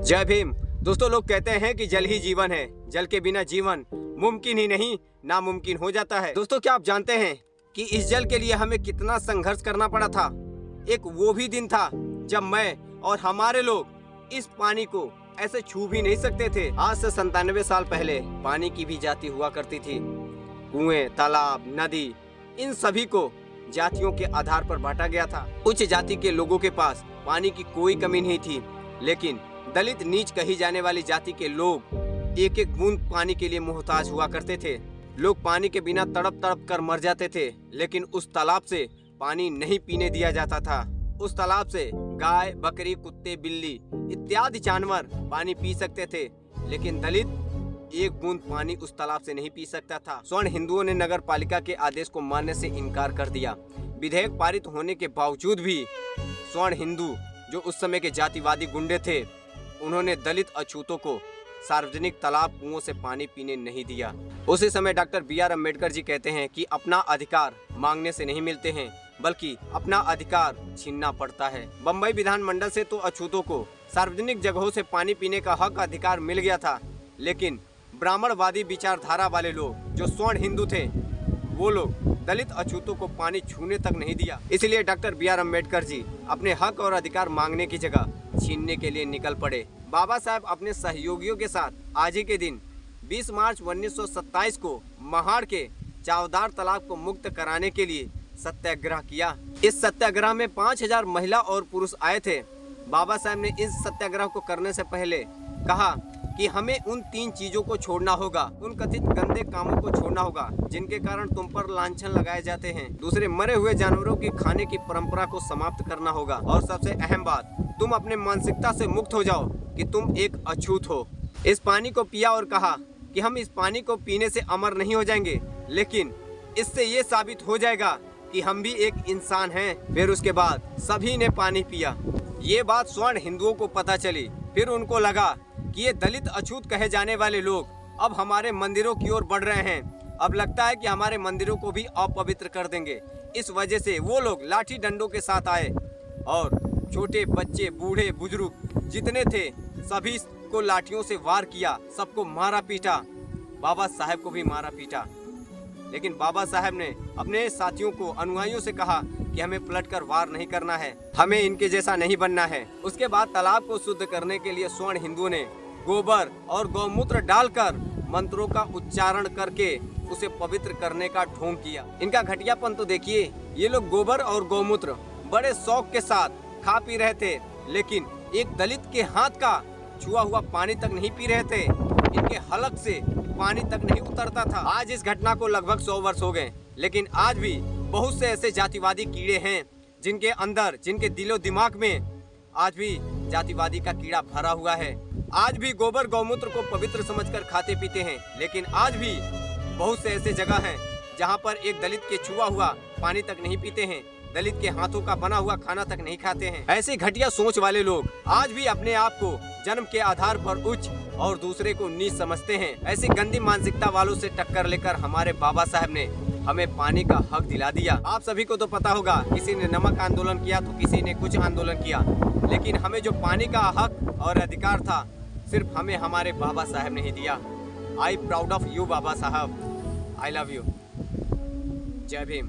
जय भीम। दोस्तों, लोग कहते हैं कि जल ही जीवन है, जल के बिना जीवन मुमकिन ही नहीं, नामुमकिन हो जाता है। दोस्तों, क्या आप जानते हैं कि इस जल के लिए हमें कितना संघर्ष करना पड़ा था। एक वो भी दिन था जब मैं और हमारे लोग इस पानी को ऐसे छू भी नहीं सकते थे। आज से 97 साल पहले पानी की भी जाति हुआ करती थी। कुएं, तालाब, नदी, इन सभी को जातियों के आधार पर बांटा गया था। उच्च जाति के लोगों के पास पानी की कोई कमी नहीं थी, लेकिन दलित, नीच कही जाने वाली जाति के लोग एक एक बूंद पानी के लिए मोहताज हुआ करते थे। लोग पानी के बिना तड़प तड़प कर मर जाते थे, लेकिन उस तालाब से पानी नहीं पीने दिया जाता था। उस तालाब से गाय, बकरी, कुत्ते, बिल्ली इत्यादि जानवर पानी पी सकते थे, लेकिन दलित एक बूंद पानी उस तालाब से नहीं पी सकता था। स्वर्ण हिंदुओं ने नगर पालिका के आदेश को मानने से इनकार कर दिया। विधेयक पारित होने के बावजूद भी स्वर्ण हिंदू, जो उस समय के जातिवादी गुंडे थे, उन्होंने दलित अछूतों को सार्वजनिक तालाब, कुओं से पानी पीने नहीं दिया। उसी समय डॉक्टर BR अम्बेडकर जी कहते हैं कि अपना अधिकार मांगने से नहीं मिलते हैं, बल्कि अपना अधिकार छीनना पड़ता है। बम्बई विधानमंडल से तो अछूतों को सार्वजनिक जगहों से पानी पीने का हक, अधिकार मिल गया था, लेकिन ब्राह्मणवादी विचारधारा वाले लोग, जो स्वर्ण हिंदू थे, वो लोग दलित अछूतों को पानी छूने तक नहीं दिया। इसलिए डॉक्टर BR अम्बेडकर जी अपने हक और अधिकार मांगने की जगह छीनने के लिए निकल पड़े। बाबा साहब अपने सहयोगियों के साथ आज ही के दिन 20 मार्च 1927 को महाड़ के चावदार तालाब को मुक्त कराने के लिए सत्याग्रह किया। इस सत्याग्रह में 5000 महिला और पुरुष आए थे। बाबा साहब ने इस सत्याग्रह को करने से पहले कहा कि हमें उन 3 चीजों को छोड़ना होगा, उन कथित गंदे कामों को छोड़ना होगा जिनके कारण तुम पर लांछन लगाए जाते हैं। दूसरे, मरे हुए जानवरों की खाने की परंपरा को समाप्त करना होगा, और सबसे अहम बात, तुम अपने मानसिकता से मुक्त हो जाओ कि तुम एक अछूत हो। इस पानी को पिया और कहा कि हम इस पानी को पीने से अमर नहीं हो जाएंगे, लेकिन इससे ये साबित हो जाएगा कि हम भी एक इंसान हैं। फिर उसके बाद सभी ने पानी पिया। ये बात स्वर्ण हिंदुओं को पता चली। फिर उनको लगा कि ये दलित अछूत कहे जाने वाले लोग अब हमारे मंदिरों की ओर बढ़ रहे हैं। अब लगता है कि हमारे मंदिरों को भी अपवित्र कर देंगे। इस वजह से वो लोग लाठी डंडों के साथ आए और छोटे बच्चे, बूढ़े, बुजुर्ग जितने थे सभी को लाठियों से वार किया, सबको मारा पीटा। बाबा साहब को भी मारा पीटा। लेकिन बाबा साहब ने अपने साथियों को, अनुयायियों से कहा कि हमें पलटकर वार नहीं करना है, हमें इनके जैसा नहीं बनना है। उसके बाद तालाब को शुद्ध करने के लिए स्वर्ण हिंदुओं ने गोबर और गौमूत्र डालकर मंत्रों का उच्चारण करके उसे पवित्र करने का ढोंग किया। इनका घटियापन तो देखिए। ये लोग गोबर और गौमूत्र बड़े शौक के साथ खा पी रहे थे, लेकिन एक दलित के हाथ का छुआ हुआ पानी तक नहीं पी रहे थे। इनके हलक से पानी तक नहीं उतरता था। आज इस घटना को लगभग 100 वर्ष हो गए, लेकिन आज भी बहुत से ऐसे जातिवादी कीड़े हैं जिनके अंदर, जिनके दिलो दिमाग में आज भी जातिवादी का कीड़ा भरा हुआ है। आज भी गोबर गौमूत्र को पवित्र समझकर खाते पीते हैं, लेकिन आज भी बहुत से ऐसे जगह हैं जहां पर एक दलित के छुआ हुआ पानी तक नहीं पीते हैं, दलित के हाथों का बना हुआ खाना तक नहीं खाते हैं। ऐसे घटिया सोच वाले लोग आज भी अपने आप को जन्म के आधार पर उच्च और दूसरे को नीच समझते हैं। ऐसी गंदी मानसिकता वालों से टक्कर लेकर हमारे बाबा साहब ने हमें पानी का हक दिला दिया। आप सभी को तो पता होगा, किसी ने नमक आंदोलन किया तो किसी ने कुछ आंदोलन किया, लेकिन हमें जो पानी का हक और अधिकार था, सिर्फ हमें हमारे बाबा साहब ने ही दिया। आई प्राउड ऑफ यू बाबा साहब। I love you. जय भीम।